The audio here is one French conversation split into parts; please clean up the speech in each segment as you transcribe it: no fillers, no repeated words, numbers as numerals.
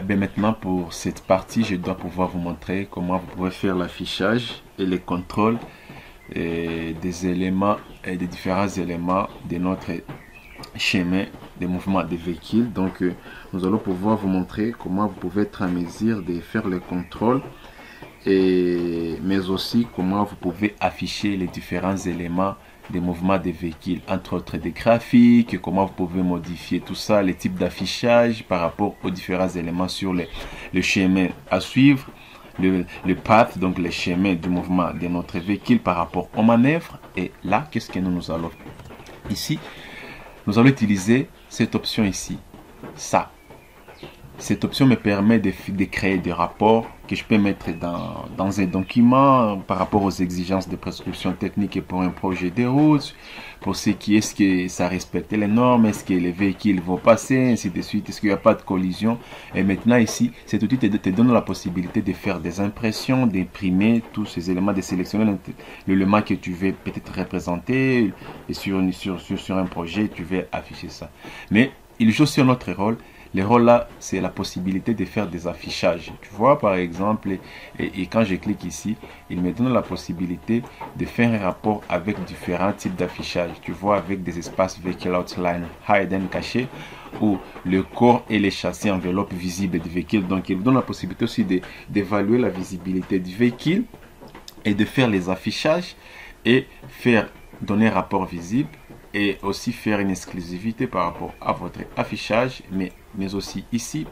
bien maintenant pour cette partie, je dois pouvoir vous montrer comment vous pouvez faire l'affichage et les contrôles des éléments et des différents éléments de notre schéma de mouvement des véhicules. Donc nous allons pouvoir vous montrer comment vous pouvez être en mesure de faire les contrôles, mais aussi comment vous pouvez afficher les différents éléments des mouvements des véhicules, entre autres des graphiques, comment vous pouvez modifier tout ça, les types d'affichage par rapport aux différents éléments sur le chemin à suivre, le path, donc le chemin du mouvement de notre véhicule par rapport aux manœuvres. Et là, qu'est-ce que nous allons ici? Nous allons utiliser cette option ici, ça. Cette option me permet de créer des rapports que je peux mettre dans un document par rapport aux exigences de prescription technique pour un projet de route, pour ce qui est-ce que ça respecte les normes, est-ce que les véhicules vont passer, ainsi de suite, est-ce qu'il n'y a pas de collision. Et maintenant ici, cet outil te donne la possibilité de faire des impressions, d'imprimer tous ces éléments, de sélectionner l'élément que tu veux peut-être représenter, et sur un projet, tu veux afficher ça. Mais il joue aussi un autre rôle. Le rôle là, c'est la possibilité de faire des affichages. Tu vois, par exemple, et quand je clique ici, il me donne la possibilité de faire un rapport avec différents types d'affichage. Tu vois, avec des espaces vehicle outline, hidden, caché, ou le corps et les châssis enveloppe visible du véhicule. Donc, il donne la possibilité aussi d'évaluer la visibilité du véhicule et de faire les affichages et donner un rapport visible, et aussi faire une exclusivité par rapport à votre affichage, mais aussi ici,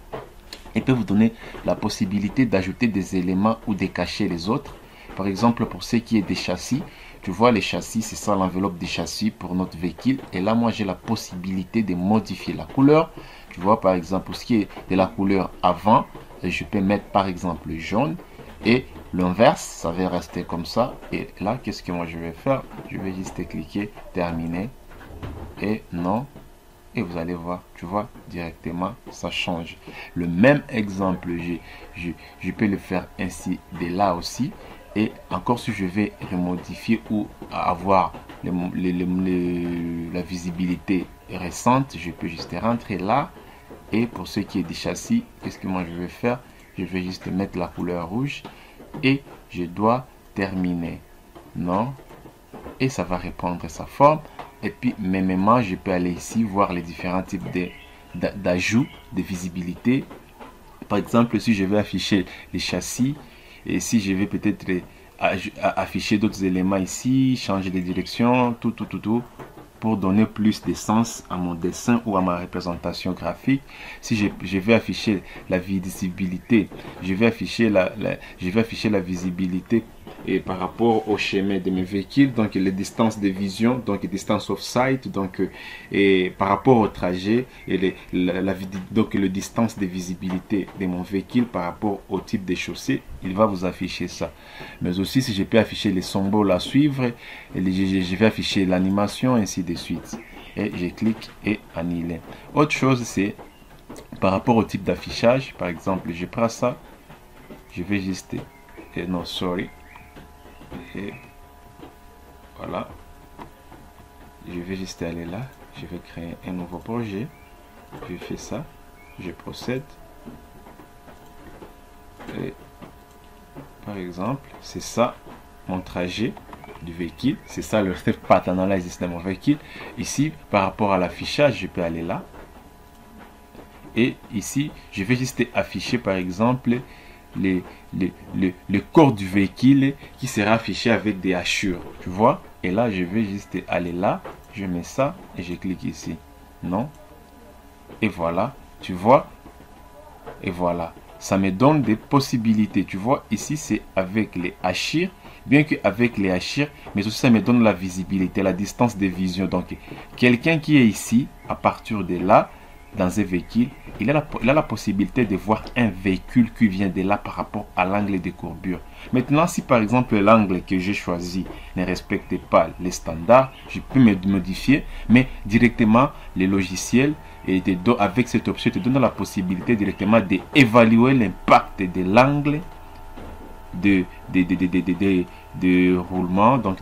il peut vous donner la possibilité d'ajouter des éléments ou de cacher les autres. Par exemple, pour ce qui est des châssis, tu vois les châssis, c'est ça l'enveloppe des châssis pour notre véhicule, et là moi j'ai la possibilité de modifier la couleur. Tu vois, par exemple, pour ce qui est de la couleur avant, je peux mettre par exemple le jaune, et l'inverse, ça va rester comme ça. Et là, qu'est-ce que moi je vais faire? Je vais juste cliquer terminer, et non, et vous allez voir, tu vois, directement ça change. Le même exemple, je peux le faire ainsi de là aussi. Et encore, si je vais remodifier ou avoir la visibilité récente, je peux juste rentrer là. Et pour ce qui est des châssis, qu'est-ce que moi je vais faire? Je vais juste mettre la couleur rouge et je dois terminer, non, et ça va reprendre sa forme. Et puis mêmement, je peux aller ici voir les différents types d'ajout de visibilité. Par exemple, si je vais afficher les châssis, et si je vais peut-être afficher d'autres éléments ici, changer de direction, tout, pour donner plus de sens à mon dessin ou à ma représentation graphique. Si je vais afficher la visibilité, je vais afficher la visibilité et par rapport au chemin de mes véhicules, donc les distances de vision, donc les distances off sight, donc et par rapport au trajet et donc les distances de visibilité de mon véhicule par rapport au type de chaussée, il va vous afficher ça. Mais aussi, si je peux afficher les symboles à suivre, je vais afficher l'animation, ainsi de suite. Et je clique et annuler. Autre chose, c'est par rapport au type d'affichage. Par exemple, je prends ça, je vais juste, non, sorry. Et voilà, je vais juste aller là, je vais créer un nouveau projet, je fais ça, je procède, et par exemple, c'est ça mon trajet du véhicule, c'est ça le path analysis de mon véhicule. Ici, par rapport à l'affichage, je peux aller là, et ici, je vais juste afficher par exemple le corps du véhicule qui sera affiché avec des hachures, tu vois. Et là, je vais juste aller là, je mets ça et je clique ici, non, et voilà, tu vois, et voilà, ça me donne des possibilités. Tu vois, ici c'est avec les hachures, bien que avec les hachures, mais aussi ça me donne la visibilité, la distance de vision. Donc quelqu'un qui est ici, à partir de là, dans un véhicule, il a la possibilité de voir un véhicule qui vient de là par rapport à l'angle de courbure. Maintenant, si par exemple l'angle que j'ai choisi ne respecte pas les standards, je peux me modifier, mais directement le logiciel avec cette option te donne la possibilité directement d'évaluer l'impact de l'angle de roulement, donc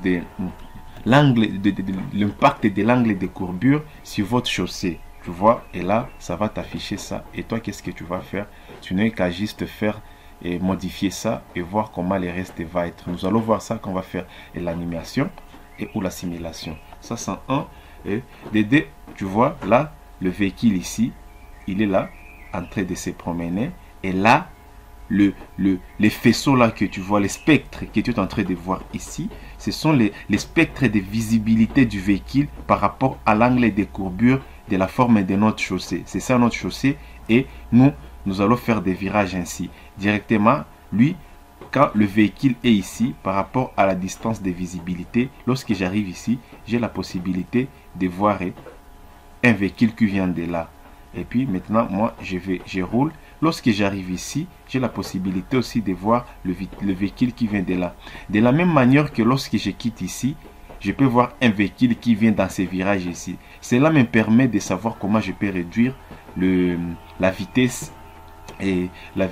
l'impact de l'angle de courbure sur votre chaussée. Tu vois, et là, ça va t'afficher ça. Et toi, qu'est-ce que tu vas faire? Tu n'as qu'à juste faire et modifier ça et voir comment le reste va être. Nous allons voir ça quand on va faire l'animation et ou la simulation. Ça, c'est un. Et les deux, tu vois, là, le véhicule ici, il est là, en train de se promener. Et là, les faisceaux là que tu vois, les spectres que tu es en train de voir ici, ce sont les spectres de visibilité du véhicule par rapport à l'angle des courbures de la forme de notre chaussée. C'est ça notre chaussée et nous allons faire des virages ainsi. Directement, lui, quand le véhicule est ici, par rapport à la distance de visibilité, lorsque j'arrive ici, j'ai la possibilité de voir un véhicule qui vient de là. Et puis maintenant, moi, je roule. Lorsque j'arrive ici, j'ai la possibilité aussi de voir le véhicule qui vient de là. De la même manière que lorsque je quitte ici, je peux voir un véhicule qui vient dans ces virages ici. Cela me permet de savoir comment je peux réduire la vitesse et la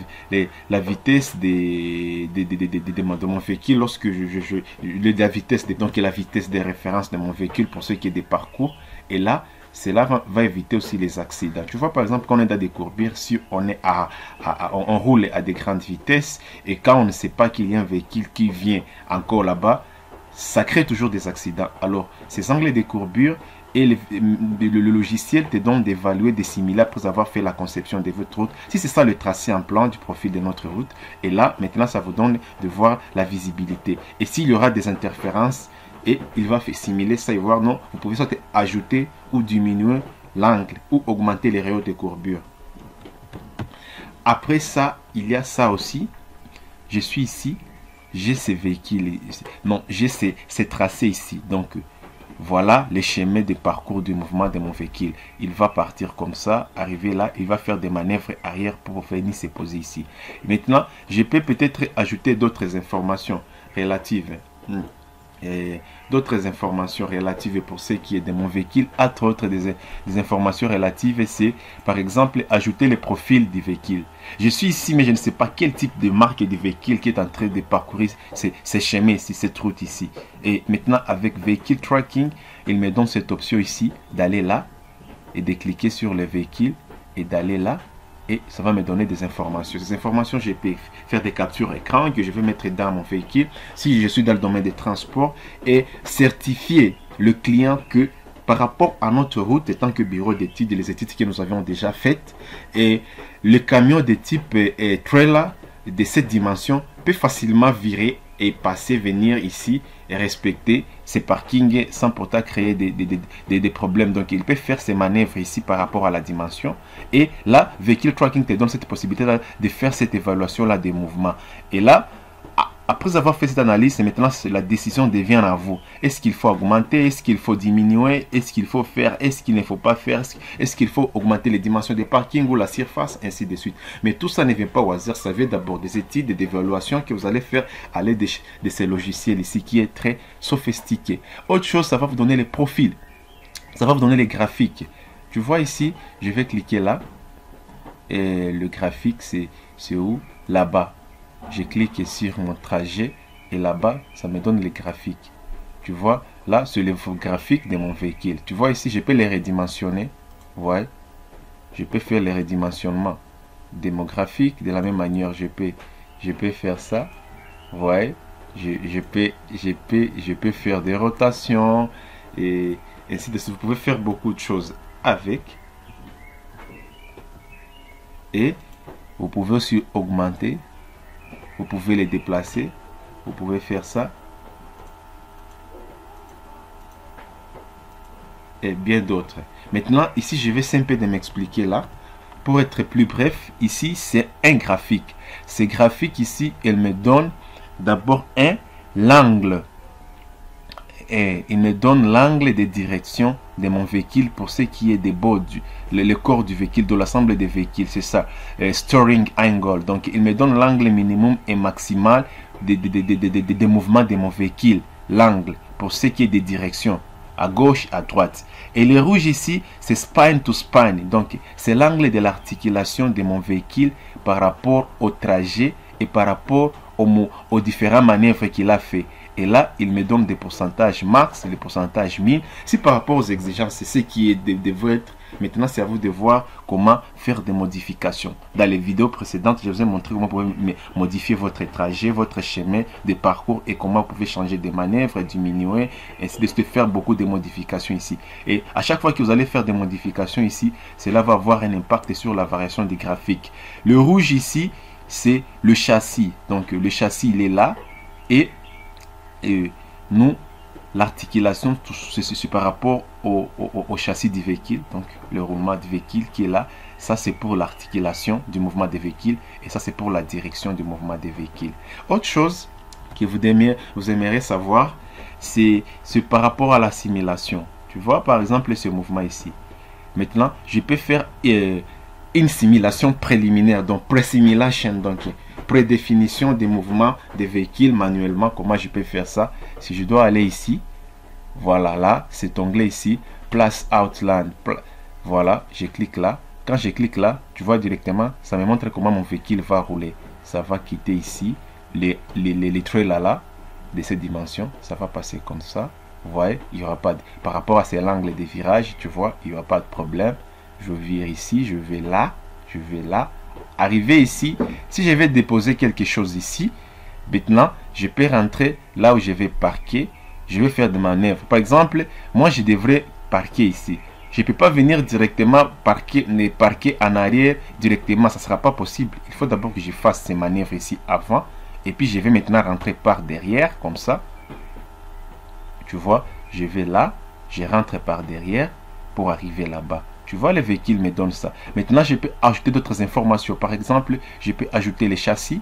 vitesse de mon véhicule lorsque la vitesse donc la vitesse de référence de mon véhicule pour ce qui est des parcours. Et là, cela va éviter aussi les accidents. Tu vois, par exemple, quand on est dans des courbures, si on est on roule à des grandes vitesses et quand on ne sait pas qu'il y a un véhicule qui vient encore là-bas, ça crée toujours des accidents. Alors, ces angles de courbure et le logiciel te donne d'évaluer des similars après avoir fait la conception de votre route. Si c'est ça le tracé en plan du profil de notre route, et là, maintenant, ça vous donne de voir la visibilité. Et s'il y aura des interférences, et il va simuler ça et voir, non, vous pouvez soit ajouter ou diminuer l'angle ou augmenter les rayons de courbure. Après ça, il y a ça aussi. Je suis ici, j'ai ces véhicules, non, j'ai ces tracés ici. Donc, voilà les schémas de parcours du mouvement de mon véhicule. Il va partir comme ça, arriver là, il va faire des manœuvres arrière pour venir se poser ici. Maintenant, je peux peut-être ajouter d'autres informations relatives. D'autres informations relatives pour ce qui est de mon véhicule, entre autres des informations relatives, c'est par exemple ajouter le profil du véhicule. Je suis ici mais je ne sais pas quel type de marque de véhicule qui est en train de parcourir ces chemins ici, cette route ici. Et maintenant avec Vehicle Tracking, il me donne cette option ici d'aller là et de cliquer sur le véhicule et d'aller là. Et ça va me donner des informations. Ces informations, je peux faire des captures écran que je vais mettre dans mon véhicule si je suis dans le domaine des transports et certifier le client que par rapport à notre route, étant que bureau d'études, les études que nous avions déjà faites, et le camion de type trailer de cette dimension peut facilement virer et passer, venir ici et respecter ces parkings sans pourtant créer des problèmes. Donc, il peut faire ses manœuvres ici par rapport à la dimension. Et là, Vehicle Tracking te donne cette possibilité de faire cette évaluation-là des mouvements. Et là, après avoir fait cette analyse, maintenant la décision devient à vous. Est-ce qu'il faut augmenter? Est-ce qu'il faut diminuer? Est-ce qu'il faut faire? Est-ce qu'il ne faut pas faire? Est-ce qu'il faut augmenter les dimensions des parkings ou la surface? Ainsi de suite. Mais tout ça ne vient pas au hasard. Ça vient d'abord des études et d'évaluation que vous allez faire à l'aide de ces logiciels ici qui est très sophistiqué. Autre chose, ça va vous donner les profils. Ça va vous donner les graphiques. Tu vois ici, je vais cliquer là. Et le graphique, c'est où? Là-bas. Je clique sur mon trajet et là-bas, ça me donne les graphiques. Tu vois, là, c'est le graphique de mon véhicule. Tu vois ici, je peux les redimensionner. Ouais. Je peux faire les redimensionnements de mon graphique. De la même manière, je peux faire ça. Ouais. Je peux faire des rotations et ainsi de suite. Vous pouvez faire beaucoup de choses avec. Et vous pouvez aussi augmenter. Vous pouvez les déplacer. Vous pouvez faire ça. Et bien d'autres. Maintenant, ici, je vais simplement m'expliquer là. Pour être plus bref, ici, c'est un graphique. Ces graphiques ici, elle me donne d'abord l'angle. Et il me donne l'angle de direction de mon véhicule pour ce qui est des bords le corps du véhicule, de l'ensemble des véhicules. C'est ça, storing angle. Donc, il me donne l'angle minimum et maximal des mouvements de mon véhicule. L'angle pour ce qui est des directions, à gauche, à droite. Et le rouge ici, c'est spine to spine. Donc, c'est l'angle de l'articulation de mon véhicule par rapport au trajet et par rapport aux différentes manœuvres qu'il a fait. Et là, il me donne des pourcentages max, les pourcentages 1000. Si par rapport aux exigences, c'est ce qui devrait être. Maintenant, c'est à vous de voir comment faire des modifications. Dans les vidéos précédentes, je vous ai montré comment vous pouvez modifier votre trajet, votre chemin de parcours et comment vous pouvez changer des manœuvres, diminuer, ainsi de suite, faire beaucoup de modifications ici. Et à chaque fois que vous allez faire des modifications ici, cela va avoir un impact sur la variation des graphiques. Le rouge ici, c'est le châssis. Donc, le châssis, il est là. Et nous, l'articulation, c'est par rapport au châssis du véhicule, donc le roulement du véhicule qui est là. Ça, c'est pour l'articulation du mouvement des véhicules et ça, c'est pour la direction du mouvement des véhicules. Autre chose que vous aimeriez savoir, c'est par rapport à la simulation. Tu vois, par exemple, ce mouvement ici. Maintenant, je peux faire une simulation préliminaire, donc pré-simulation, donc prédéfinition des mouvements des véhicules manuellement. Comment je peux faire ça? Si je dois aller ici, voilà, là, cet onglet ici, place outline, voilà, je clique là. Quand je clique là, tu vois directement, ça me montre comment mon véhicule va rouler. Ça va quitter ici les trails là de cette dimension, ça va passer comme ça. Vous voyez, il n'y aura pas par rapport à l'angle des virages, tu vois, il n'y aura pas de problème. Je vire ici, je vais là, je vais là. Arriver ici, si je vais déposer quelque chose ici, maintenant, je peux rentrer là où je vais parquer. Je vais faire des manœuvres. Par exemple, moi, je devrais parquer ici. Je ne peux pas venir directement parquer en arrière directement. Ça ne sera pas possible. Il faut d'abord que je fasse ces manœuvres ici avant. Et puis, je vais maintenant rentrer par derrière, comme ça. Tu vois, je vais là, je rentre par derrière pour arriver là-bas. Tu vois, le véhicule me donne ça. Maintenant, je peux ajouter d'autres informations. Par exemple, je peux ajouter les châssis.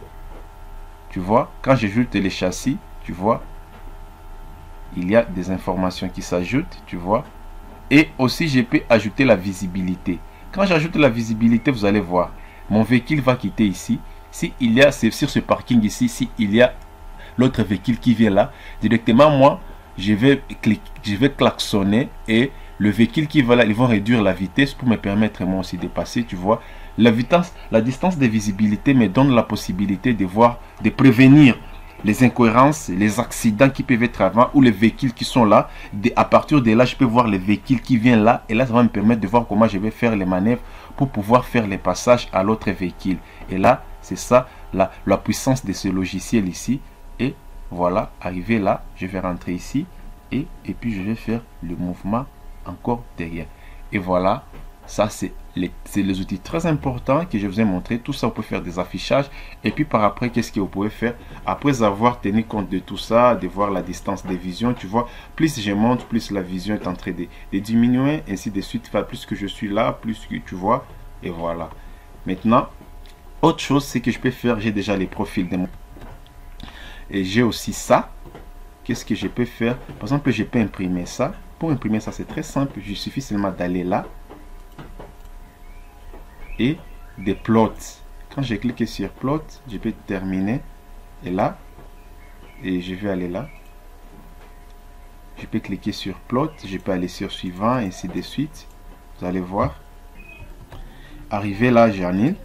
Tu vois, quand j'ajoute les châssis, tu vois, il y a des informations qui s'ajoutent, tu vois. Et aussi, je peux ajouter la visibilité. Quand j'ajoute la visibilité, vous allez voir, mon véhicule va quitter ici. Si il y a, c'est sur ce parking ici, si il y a l'autre véhicule qui vient là, directement, moi, je vais klaxonner et le véhicule qui va là, ils vont réduire la vitesse pour me permettre moi aussi de passer, tu vois. La distance de visibilité me donne la possibilité de voir, de prévenir les incohérences, les accidents qui peuvent être avant ou les véhicules qui sont là. À partir de là, je peux voir les véhicules qui viennent là et là, ça va me permettre de voir comment je vais faire les manœuvres pour pouvoir faire les passages à l'autre véhicule. Et là, c'est ça, la puissance de ce logiciel ici. Et voilà, arrivé là, je vais rentrer ici et puis je vais faire le mouvement encore derrière. Et voilà, ça c'est les outils très importants que je vous ai montré. Tout ça, vous pouvez faire des affichages. Et puis par après, qu'est-ce que vous pouvez faire? Après avoir tenu compte de tout ça, de voir la distance des visions, tu vois, plus je monte, plus la vision est en train de diminuer, ainsi de suite. Enfin, plus que je suis là, plus que tu vois. Et voilà. Maintenant, autre chose, c'est que je peux faire, j'ai déjà les profils de mon... Et j'ai aussi ça. Qu'est-ce que je peux faire? Par exemple, je peux imprimer ça. Pour imprimer ça, c'est très simple. Il suffit seulement d'aller là. Et des plots. Quand j'ai cliqué sur plot, je peux terminer. Et là. Et je vais aller là. Je peux cliquer sur plot. Je peux aller sur suivant, ainsi de suite. Vous allez voir. Arrivé là, j'annule.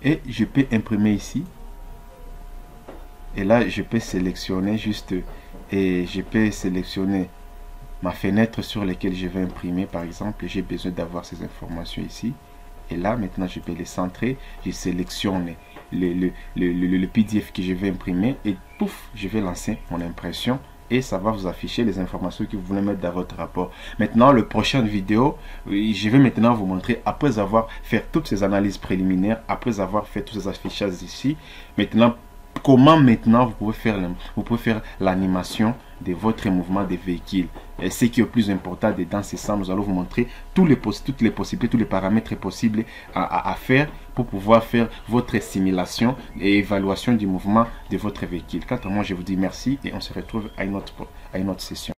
Et je peux imprimer ici. Et là, je peux sélectionner juste... Et je peux sélectionner ma fenêtre sur laquelle je vais imprimer. Par exemple, j'ai besoin d'avoir ces informations ici. Et là, maintenant, je peux les centrer. Je sélectionne le PDF que je vais imprimer. Et pouf, je vais lancer mon impression. Et ça va vous afficher les informations que vous voulez mettre dans votre rapport. Maintenant, la prochaine vidéo, je vais maintenant vous montrer, après avoir fait toutes ces analyses préliminaires, après avoir fait tous ces affichages ici, maintenant, comment maintenant vous pouvez faire l'animation de votre mouvement des véhicules. Et ce qui est le plus important dedans, c'est ça. Nous allons vous montrer toutes les possibilités, tous les paramètres possibles à faire pour pouvoir faire votre simulation et évaluation du mouvement de votre véhicule. Quant à moi, je vous dis merci et on se retrouve à une autre session.